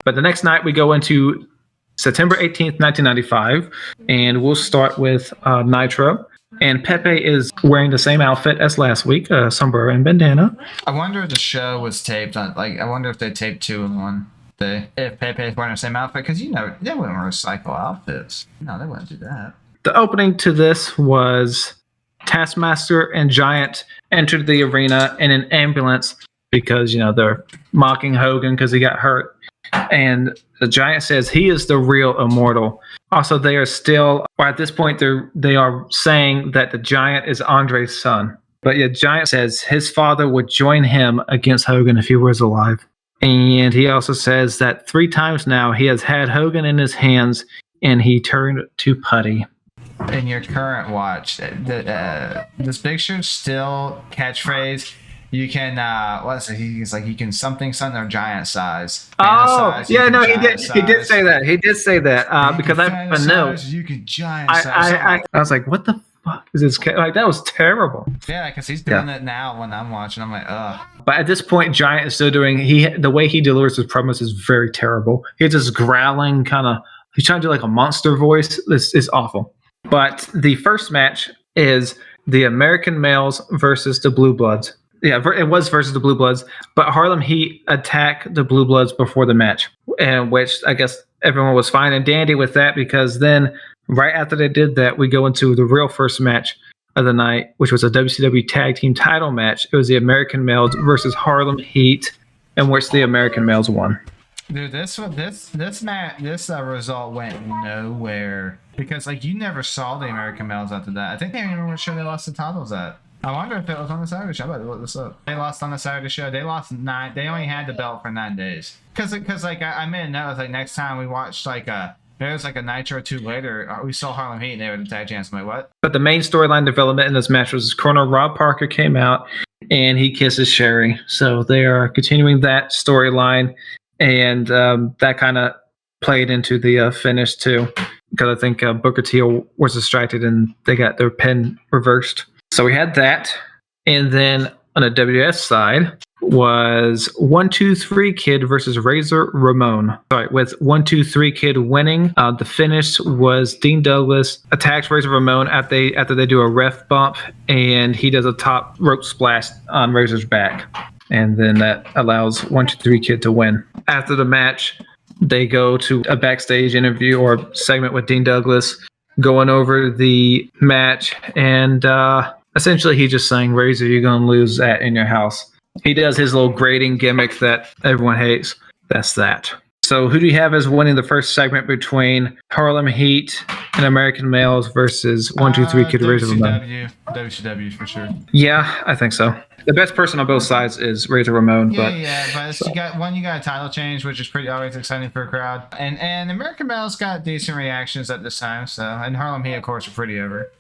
But the next night we go into September 18th, 1995, and we'll start with Nitro. And Pepe is wearing the same outfit as last week, sombrero and bandana. I wonder if the show was taped on, I wonder if they taped 2 in one day. If Pepe is wearing the same outfit, because, they wouldn't recycle outfits. No, they wouldn't do that. The opening to this was Taskmaster and Giant entered the arena in an ambulance because, they're mocking Hogan because he got hurt. And the Giant says he is the real immortal. Also, they are still, or at this point, they are saying that the Giant is Andre's son. But yeah, Giant says his father would join him against Hogan if he was alive. And he also says that 3 times now he has had Hogan in his hands and he turned to putty. In your current watch, this Big Show's still catchphrase. You can he's like you can something or giant size. Oh yeah, no, he did say that. He did say that because I know you can giant size. I was like, what the fuck is this? Like that was terrible. Yeah, because he's doing it now when I'm watching. I'm like, ugh. But at this point, Giant is still doing. The way he delivers his promos is very terrible. He's just growling, kind of. He's trying to do like a monster voice. This is awful. But the first match is the American Males versus the Blue Bloods. Yeah, it was versus the Blue Bloods, but Harlem Heat attacked the Blue Bloods before the match, and which I guess everyone was fine and dandy with that because then right after they did that, we go into the real first match of the night, which was a WCW Tag Team title match. It was the American Males versus Harlem Heat, in which the American Males won. Dude, this result went nowhere because you never saw the American Males after that. I think they don't even remember what show they lost the titles at. I wonder if it was on the Saturday show. I'm about to look this up. They lost on the Saturday show. They lost 9. They only had the belt for 9 days. Because I made a note. Next time we watched there was a Nitro 2 later. We saw Harlem Heat and they were the tag champs. I'm like, what? But the main storyline development in this match was Colonel Rob Parker came out and he kisses Sherry. So they are continuing that storyline, and that kind of played into the finish too. Because I think Booker T was distracted and they got their pin reversed. So we had that, and then on the WWF side was 1-2-3 Kid versus Razor Ramon. Sorry, with 1-2-3 Kid winning. The finish was Dean Douglas attacks Razor Ramon after they do a ref bump, and he does a top rope splash on Razor's back, and then that allows 1-2-3 Kid to win. After the match, they go to a backstage interview or segment with Dean Douglas, going over the match, and essentially he's just saying, Razor, you're going to lose that in your house. He does his little grading gimmick that everyone hates. That's that. So who do you have as winning the first segment between Harlem Heat and American Males versus 1-2-3 Kid Razor Ramon? WCW for sure. Yeah, I think so. The best person on both sides is Razor Ramon. But you got a title change, which is pretty always exciting for a crowd. And American Males got decent reactions at this time. So, and Harlem Heat, of course, are pretty over.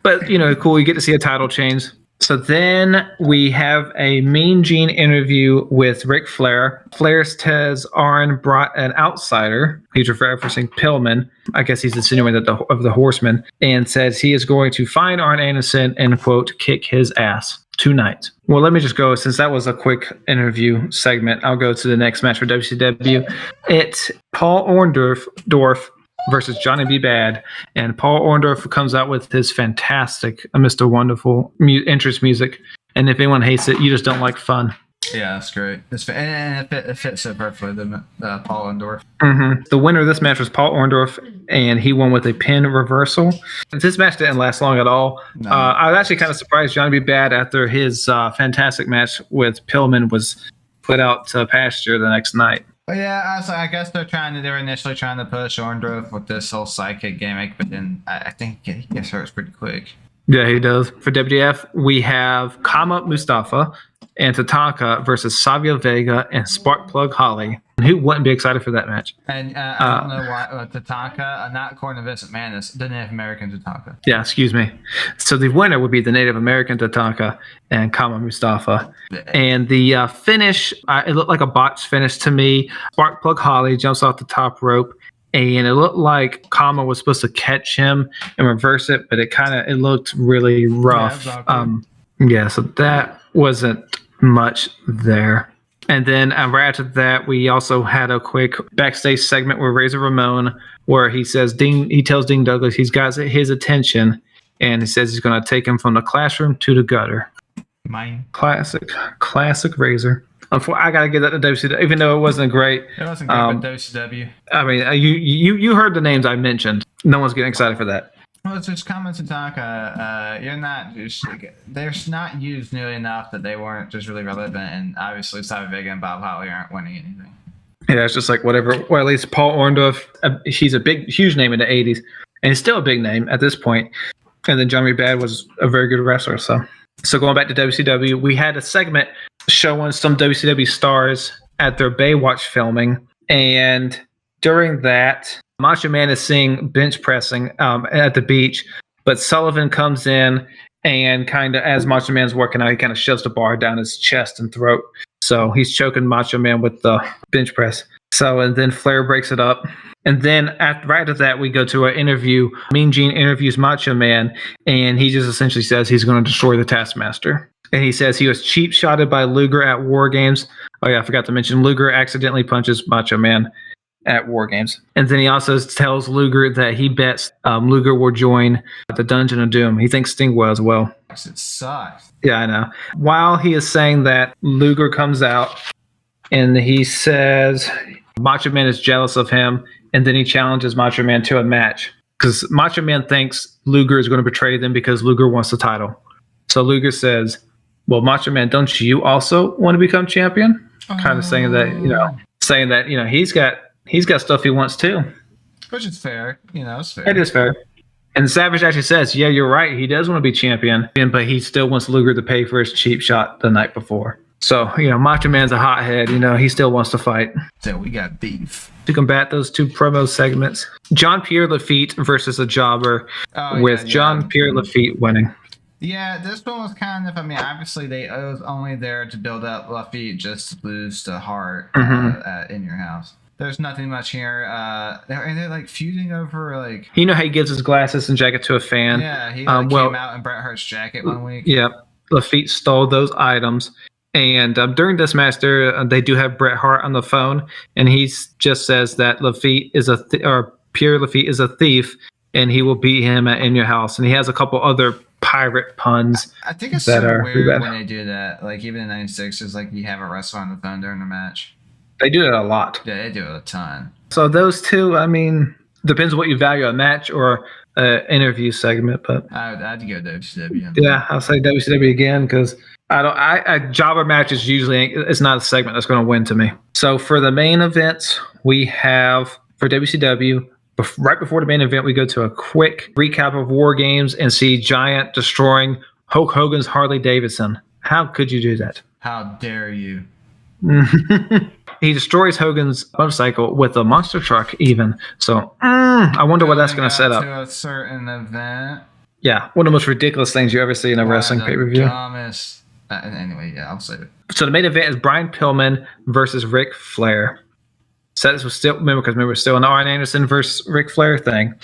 But, cool. You get to see a title change. So then we have a Mean Gene interview with Ric Flair. Flair says Arn brought an outsider. He's referencing Pillman. I guess he's insinuating that of the Horsemen. And says he is going to find Arn Anderson and, quote, kick his ass tonight. Well, let me just go. Since that was a quick interview segment, I'll go to the next match for WCW. It's Paul Orndorff versus Johnny B. Bad, and Paul Orndorff comes out with his fantastic Mr. Wonderful entrance music, and if anyone hates it, you just don't like fun. Yeah, that's great. And it fits so perfectly, the Paul Orndorff. Mm-hmm. The winner of this match was Paul Orndorff, and he won with a pin reversal. This match didn't last long at all. No. I was actually kind of surprised Johnny B. Bad, after his fantastic match with Pillman, was put out to pasture the next night. Yeah, I guess they were initially trying to push Orndorff with this whole sidekick gimmick, but then I think he gets hurt pretty quick. Yeah, he does. For WWF, we have Kama Mustafa and Tatanka versus Savio Vega and Sparkplug Holly. Who wouldn't be excited for that match? And I don't know why Tatanka, not according to Vincent Manus, the Native American Tatanka. Yeah, excuse me. So the winner would be the Native American Tatanka and Kama Mustafa. And the finish, it looked like a botched finish to me. Sparkplug Holly jumps off the top rope, and it looked like Kama was supposed to catch him and reverse it, but it looked really rough. So that wasn't much there. And then right after that, we also had a quick backstage segment with Razor Ramon, where he tells Dean Douglas he's got his attention, and he says he's going to take him from the classroom to the gutter. Mine. Classic Razor. I gotta give that to WCW, even though it wasn't great. It wasn't great, but WCW. I mean, you heard the names I mentioned. No one's getting excited for that. Well, it's just comments and talk. You're not just they're not used nearly enough that they weren't just really relevant, and obviously Savage Vega and Bob Holly aren't winning anything. Yeah, it's just like whatever. Well, at least Paul Orndorff, he's a huge name in the '80s, and he's still a big name at this point. And then Johnny Bad was a very good wrestler. So going back to WCW, we had a segment showing some WCW stars at their Baywatch filming, and during that, Macho Man is seeing bench pressing at the beach, but Sullivan comes in and kind of, as Macho Man's working out, he kind of shoves the bar down his chest and throat. So he's choking Macho Man with the bench press. And then Flair breaks it up. And then right after that, we go to an interview. Mean Gene interviews Macho Man, and he just essentially says he's going to destroy the Taskmaster. And he says he was cheap shotted by Luger at War Games. Oh yeah, I forgot to mention Luger accidentally punches Macho Man at War Games. And then he also tells Luger that he bets Luger will join the Dungeon of Doom. He thinks Sting will as well. It sucks. Yeah, I know. While he is saying that, Luger comes out and he says Macho Man is jealous of him, and then he challenges Macho Man to a match because Macho Man thinks Luger is going to betray them because Luger wants the title. So Luger says, well, Macho Man, don't you also want to become champion? Kind of saying that, he's got stuff he wants too. Which is fair. It's fair. It is fair. And Savage actually says, yeah, you're right. He does want to be champion, but he still wants Luger to pay for his cheap shot the night before. So, Macho Man's a hothead. He still wants to fight. So we got beef. To combat those two promo segments, Jean-Pierre Lafitte versus a jobber, with Jean-Pierre Lafitte winning. Yeah, this one was kind of, obviously they was only there to build up Lafitte just to lose to Hart In Your House. There's nothing much here. They're like feuding over like... how he gives his glasses and jacket to a fan? Yeah, he came out in Bret Hart's jacket one week. Yeah, Lafitte stole those items. And during this match, they do have Bret Hart on the phone, and he just says that Lafitte is Pierre Lafitte is a thief, and he will beat him at In Your House. And he has a couple other pirate puns. I think it's so weird when they do that. Like even in '96, it's like you have a wrestler on the phone during a match. They do that a lot. Yeah, they do it a ton. So those two, depends what you value, a match or an interview segment. But I'd go WCW. Yeah, I'll say WCW again because a jobber match is usually it's not a segment that's going to win to me. So for the main events, we have for WCW. Right before the main event, we go to a quick recap of War Games and see Giant destroying Hulk Hogan's Harley Davidson. How could you do that? How dare you? He destroys Hogan's motorcycle with a monster truck even. So I wonder what that's going to set up. To a certain event. Yeah, one of the most ridiculous things you ever see in a wrestling pay-per-view. Anyway, yeah, I'll save it. So the main event is Brian Pillman versus Ric Flair. So this was still, remember, still an Arn Anderson versus Ric Flair thing.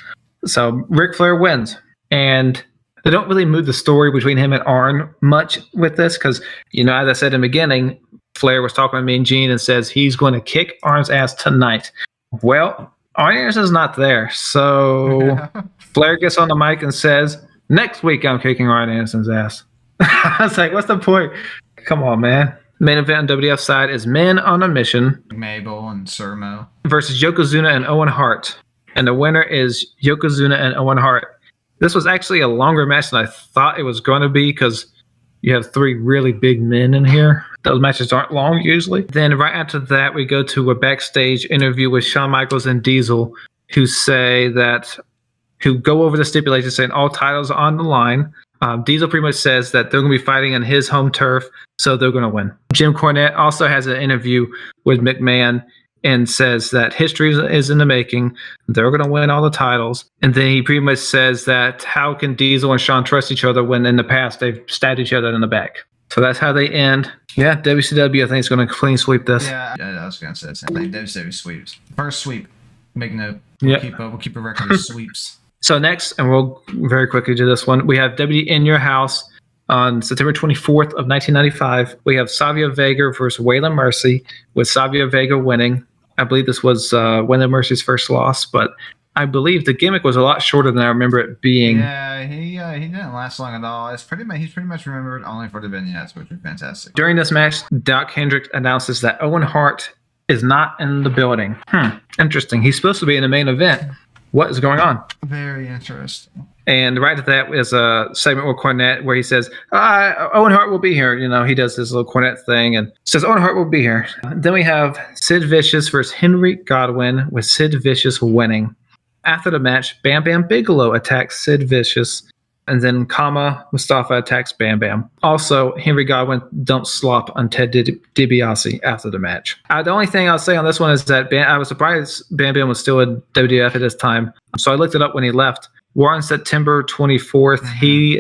So Ric Flair wins. And they don't really move the story between him and Arn much with this because, as I said in the beginning, Flair was talking to Mean Gene and says he's going to kick Arn's ass tonight. Well, Arn Anderson's not there. So Flair gets on the mic and says, next week I'm kicking Arn Anderson's ass. I was like, what's the point? Come on, man. Main event on WWF side is Men on a Mission. Mabel and Surmo. Versus Yokozuna and Owen Hart. And the winner is Yokozuna and Owen Hart. This was actually a longer match than I thought it was going to be because you have three really big men in here. Those matches aren't long usually. Then right after that, we go to a backstage interview with Shawn Michaels and Diesel who go over the stipulations saying all titles are on the line. Diesel pretty much says that they're going to be fighting on his home turf, so they're going to win. Jim Cornette also has an interview with McMahon and says that history is in the making. They're going to win all the titles. And then he pretty much says that how can Diesel and Shawn trust each other when in the past they've stabbed each other in the back. So that's how they end. Yeah, WCW I think is going to clean sweep this. Yeah, I was going to say the same thing. WCW sweeps. First sweep. Make note. We'll keep a record of sweeps. So next, and we'll very quickly do this one, we have In Your House On September 24th of 1995, we have Savio Vega versus Waylon Mercy, with Savio Vega winning. I believe this was Waylon Mercy's first loss, but I believe the gimmick was a lot shorter than I remember it being. Yeah, he didn't last long at all. He's pretty much remembered only for the vignettes, which are fantastic. During this match, Doc Hendricks announces that Owen Hart is not in the building. Interesting. He's supposed to be in the main event. What is going on? Very interesting. And right after that is a segment with Cornette where he says, Owen Hart will be here. You know, he does this little Cornette thing and says Owen Hart will be here. Then we have Sid Vicious versus Henry Godwinn, with Sid Vicious winning. After the match, Bam Bam Bigelow attacks Sid Vicious, and then Kama Mustafa attacks Bam Bam. Also, Henry Godwinn dumped slop on Ted DiBiase after the match. The only thing I'll say on this one is that I was surprised Bam Bam was still in WWF at this time. So I looked it up when he left. War on September 24th.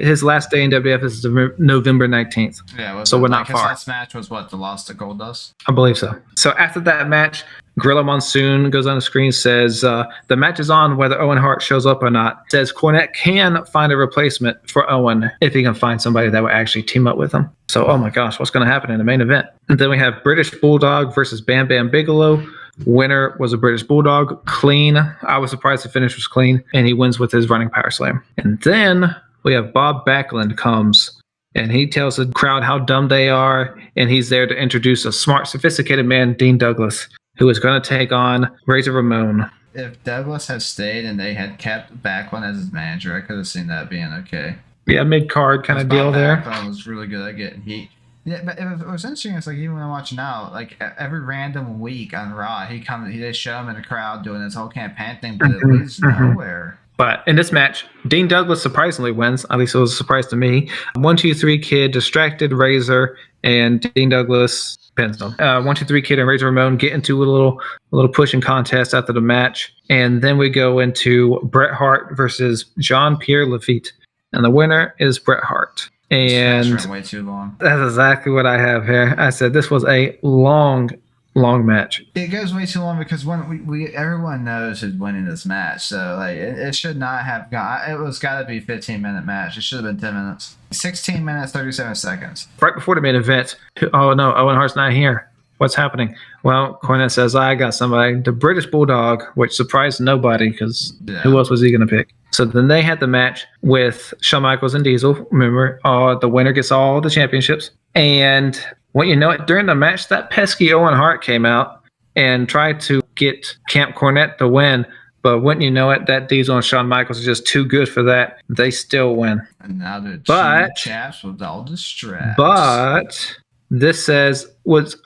His last day in WWF is November 19th. Yeah, so we're not his far. His last match was what, the loss to Goldust? I believe so. So after that match, Gorilla Monsoon goes on the screen, says the match is on whether Owen Hart shows up or not. Says Cornette can find a replacement for Owen if he can find somebody that will actually team up with him. So, oh my gosh, what's going to happen in the main event? And then we have British Bulldog versus Bam Bam Bigelow. Winner was a British Bulldog. Clean. I was surprised the finish was clean. And he wins with his running power slam. And then we have Bob Backlund comes. And he tells the crowd how dumb they are. And he's there to introduce a smart, sophisticated man, Dean Douglas, who is going to take on Razor Ramon. If Douglas had stayed and they had kept Backlund as his manager, I could have seen that being okay. Yeah, mid-card kind of deal there. Backlund was really good at getting heat. Yeah, but it was interesting. It's like even when I'm watching now, like every random week on Raw, they show him in the crowd doing this whole campaign thing, but it leads nowhere. But in this match, Dean Douglas surprisingly wins. At least it was a surprise to me. 1, 2, 3 Kid distracted Razor, and Dean Douglas pins him. 1, 2, 3 Kid and Razor Ramon get into a little pushing contest after the match, and then we go into Bret Hart versus Jean-Pierre Lafitte, and the winner is Bret Hart. And this way too long. That's exactly what I have here. I said this was a long match. It goes way too long because when everyone knows who's winning this match, so like it should not have gone. It was got to be 15-minute match. It should have been 10 minutes. 16 minutes 37 seconds. Right before the main event. Oh no, Owen Hart's not here. What's happening? Well, Cornette says, I got somebody. The British Bulldog, which surprised nobody because who else was he going to pick? So then they had the match with Shawn Michaels and Diesel. Remember, the winner gets all the championships. And when you know it, during the match, that pesky Owen Hart came out and tried to get Camp Cornette to win. But wouldn't you know it, that Diesel and Shawn Michaels are just too good for that. They still win. And now they're chaps with all the straps. But this says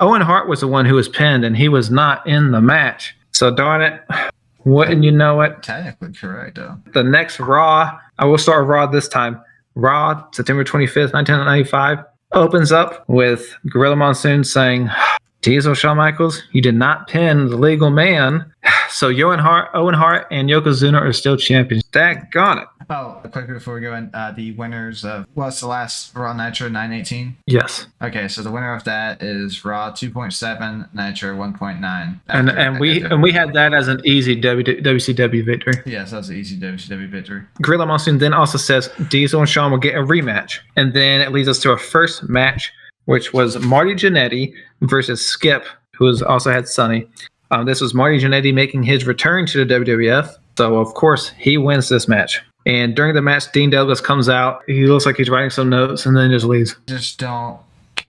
Owen Hart was the one who was pinned, and he was not in the match. So darn it. Wouldn't you know it? Technically correct, though. The next Raw, I will start Raw this time. Raw, September 25th, 1995, opens up with Gorilla Monsoon saying, Diesel, Shawn Michaels, you did not pin the legal man. So Owen Hart and Yokozuna are still champions. Daggone it. Oh, quickly before we go in, the winners of what's the last Raw Nitro 918? Yes. Okay, so the winner of that is Raw 2.7, Nitro 1.9. And we had that as an easy WCW victory. Yes, that's an easy WCW victory. Gorilla Monsoon then also says Diesel and Shawn will get a rematch. And then it leads us to our first match, which was Marty Jannetty versus Skip, who also had Sonny. This was Marty Jannetty making his return to the WWF. So, of course, he wins this match. And during the match, Dean Douglas comes out. He looks like he's writing some notes and then just leaves. Just don't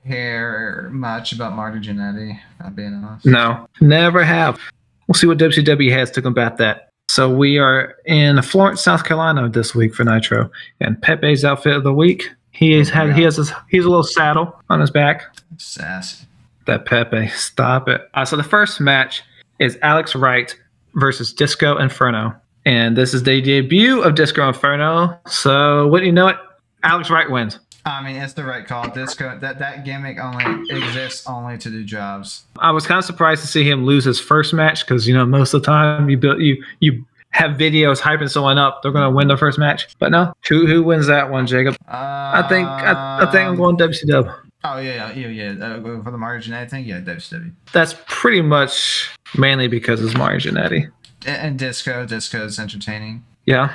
care much about Marty Jannetty, if I'm being honest. No, never have. We'll see what WCW has to combat that. So we are in Florence, South Carolina this week for Nitro. And Pepe's outfit of the week, he has a little saddle on his back. Sassy. That Pepe, stop it. So the first match is Alex Wright versus Disco Inferno. And this is the debut of Disco Inferno. So, wouldn't you know it? Alex Wright wins. I mean, it's the right call. Disco, that gimmick only exists only to do jobs. I was kind of surprised to see him lose his first match because, most of the time you have videos hyping someone up, they're going to win the first match. But no, who wins that one, Jacob? I think I'm going WCW. Oh, yeah. For the Marty Jannetty thing, yeah, WCW. That's pretty much mainly because it's Marty Jannetty. And Disco's entertaining. Yeah,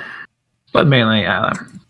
but mainly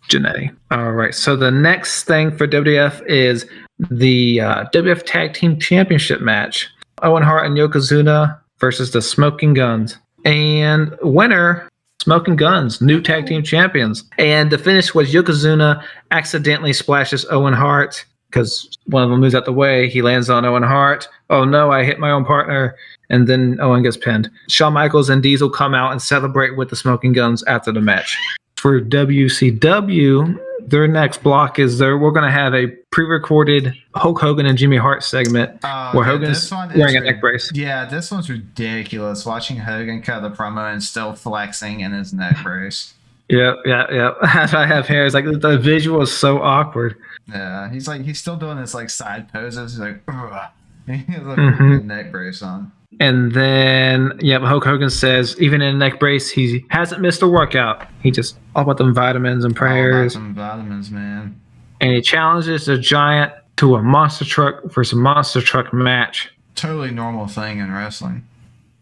Jannetty. All right. So the next thing for WWF is the WWF Tag Team Championship match. Owen Hart and Yokozuna versus the Smoking Guns. And winner, Smoking Guns, new tag team champions. And the finish was Yokozuna accidentally splashes Owen Hart because one of them moves out the way. He lands on Owen Hart. Oh no, I hit my own partner. And then Owen gets pinned. Shawn Michaels and Diesel come out and celebrate with the Smoking Guns after the match. For WCW, their next block is we're going to have a pre-recorded Hulk Hogan and Jimmy Hart segment where Hogan's wearing a neck brace. Yeah, this one's ridiculous. Watching Hogan cut the promo and still flexing in his neck brace. Yep. As I have here, it's like the visual is so awkward. Yeah, he's still doing this like side poses. He's like, ugh. He has a neck brace on. And then, Hulk Hogan says, even in a neck brace, he hasn't missed a workout. He just all about them vitamins and prayers. All about them vitamins, man. And he challenges the Giant to a monster truck versus monster truck match. Totally normal thing in wrestling.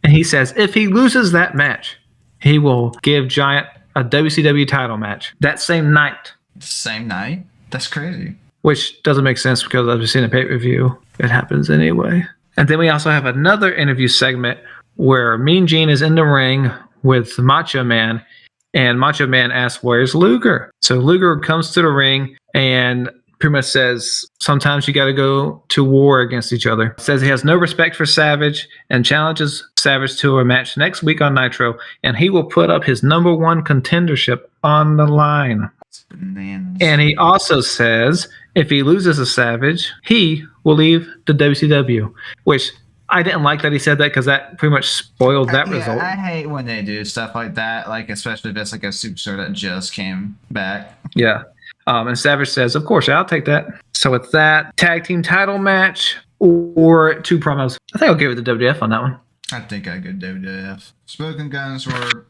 And he says if he loses that match, he will give Giant a WCW title match that same night. Same night? That's crazy. Which doesn't make sense because I've seen a pay-per-view. It happens anyway. And then we also have another interview segment where Mean Gene is in the ring with Macho Man, and Macho Man asks, "Where's Luger?" So Luger comes to the ring and pretty much says, sometimes you got to go to war against each other. Says he has no respect for Savage and challenges Savage to a match next week on Nitro, and he will put up his #1 contendership on the line. Bananas. And he also says if he loses to Savage, he will leave the WCW, which I didn't like that he said that because that pretty much spoiled that result. I hate when they do stuff like that, like especially if it's like a superstar that just came back. Yeah. And Savage says, of course, I'll take that. So with that, tag team title match or 2 promos. I think I'll give it to WWF on that one. I think I go WWF. Smoking Guns were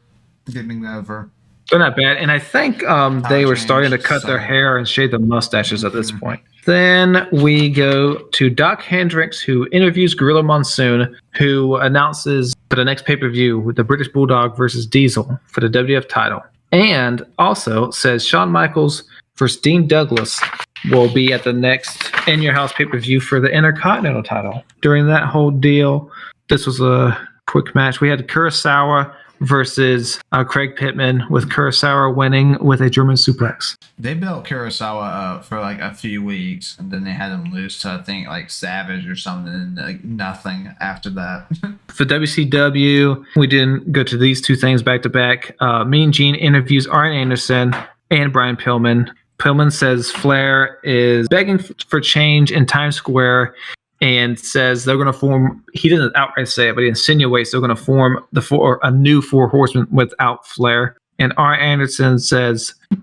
getting over. They're not bad. And I think they were starting to cut their hair and shave the mustaches at this point. Then we go to Doc Hendricks, who interviews Gorilla Monsoon, who announces for the next pay-per-view with the British Bulldog versus Diesel for the WWF title. And also says Shawn Michaels versus Dean Douglas will be at the next In Your House pay-per-view for the Intercontinental title. During that whole deal, this was a quick match. We had Kurosawa versus Craig Pittman, with Kurosawa winning with a German suplex. They built Kurosawa up for like a few weeks, and then they had him lose to, I think, like Savage or something, and like nothing after that. For WCW, we didn't go to these 2 things back to back. Mean Gene interviews Arn Anderson and Brian Pillman. Pillman says Flair is begging for change in Times Square and says they're going to form, he doesn't outright say it, but he insinuates they're going to form a new 4 Horsemen without Flair. And Arn Anderson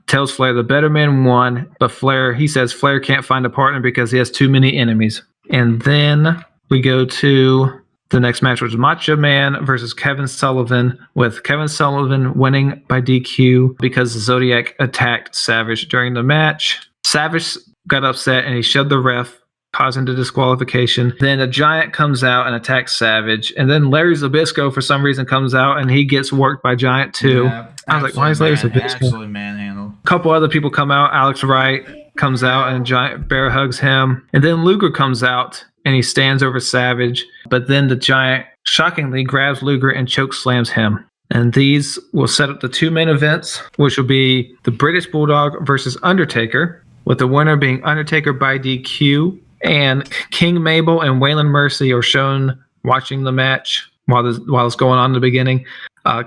tells Flair the better man won, but he says Flair can't find a partner because he has too many enemies. And then we go to the next match, which was Macho Man versus Kevin Sullivan, with Kevin Sullivan winning by DQ because Zodiac attacked Savage during the match. Savage got upset and he shoved the ref, causing the disqualification. Then a Giant comes out and attacks Savage. And then Larry Zbyszko, for some reason, comes out and he gets worked by Giant too. Yeah, I was like, why is Larry Zbyszko? Absolutely manhandled. A couple other people come out. Alex Wright comes out and Giant bear hugs him. And then Luger comes out and he stands over Savage. But then the Giant shockingly grabs Luger and choke slams him. And these will set up the 2 main events, which will be the British Bulldog versus Undertaker, with the winner being Undertaker by DQ. And King Mabel and Waylon Mercy are shown watching the match while it's going on in the beginning.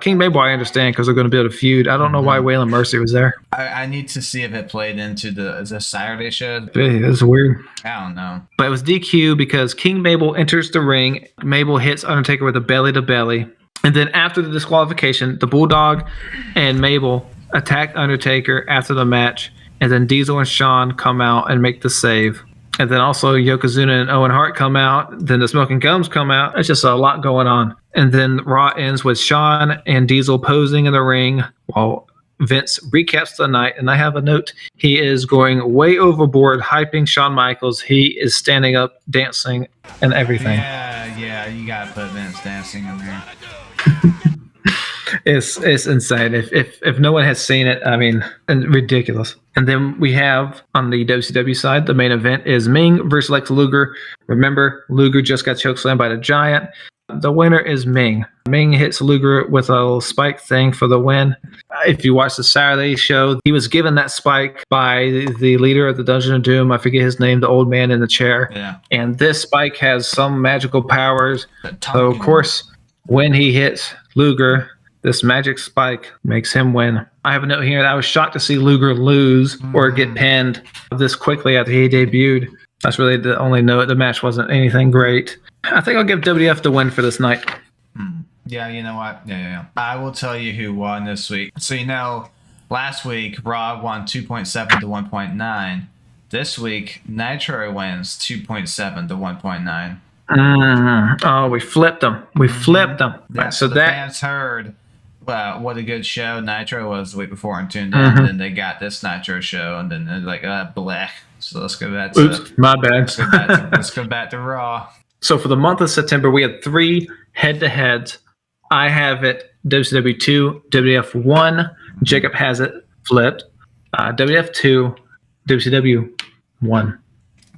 King Mabel, I understand, because they're going to build a feud. I don't know why Waylon Mercy was there. I need to see if it played into the Saturday show. It's weird. I don't know. But it was DQ because King Mabel enters the ring. Mabel hits Undertaker with a belly-to-belly. And then after the disqualification, the Bulldog and Mabel attack Undertaker after the match. And then Diesel and Shawn come out and make the save. And then also Yokozuna and Owen Hart come out. Then the Smoking Guns come out. It's just a lot going on. And then Raw ends with Shawn and Diesel posing in the ring while Vince recaps the night. And I have a note. He is going way overboard, hyping Shawn Michaels. He is standing up, dancing, and everything. Yeah, you got to put Vince dancing in there. It's insane. If no one has seen it, I mean, ridiculous. And then we have on the WCW side, the main event is Ming versus Lex Luger. Remember, Luger just got chokeslammed by the Giant. The winner is Ming. Ming hits Luger with a little spike thing for the win. If you watch the Saturday show, he was given that spike by the leader of the Dungeon of Doom. I forget his name, the old man in the chair. Yeah. And this spike has some magical powers. So, of course, when he hits Luger, this magic spike makes him win. I have a note here that I was shocked to see Luger lose or get pinned this quickly after he debuted. That's really the only note. The match wasn't anything great. I think I'll give WWF the win for this night. Yeah, you know what? Yeah. I will tell you who won this week. So, last week, Raw won 2.7 to 1.9. This week, Nitro wins 2.7 to 1.9. Oh, we flipped them. Flipped them. Yeah, so the fans heard what a good show Nitro was the week before and tuned in. And then they got this Nitro show, and then they're like, blech. So let's go back to... Oops, my bad. Let's go back to Raw. So for the month of September, we had 3 head-to-heads. I have it WCW 2, WWF 1. Jacob has it flipped. WWF 2, WCW 1.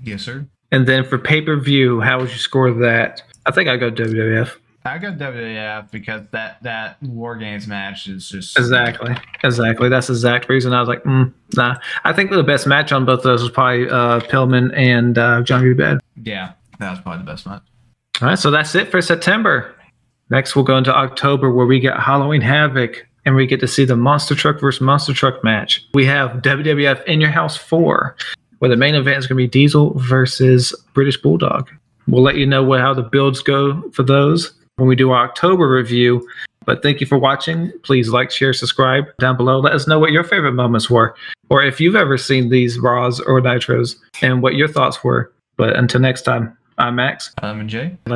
Yes, sir. And then for pay-per-view, how would you score that? I think I go WWF. I go WWF because that War Games match is just... Exactly. That's the exact reason I was like, nah. I think the best match on both of those was probably Pillman and John B. Bad. Yeah, that was probably the best match. All right, so that's it for September. Next, we'll go into October, where we get Halloween Havoc, and we get to see the Monster Truck versus Monster Truck match. We have WWF In Your House 4, where the main event is going to be Diesel versus British Bulldog. We'll let you know how the builds go for those when we do our October review. But thank you for watching. Please like, share, subscribe down below. Let us know what your favorite moments were, or if you've ever seen these Raws or Nitros and what your thoughts were. But until next time, I'm Max. I'm Jay. Let's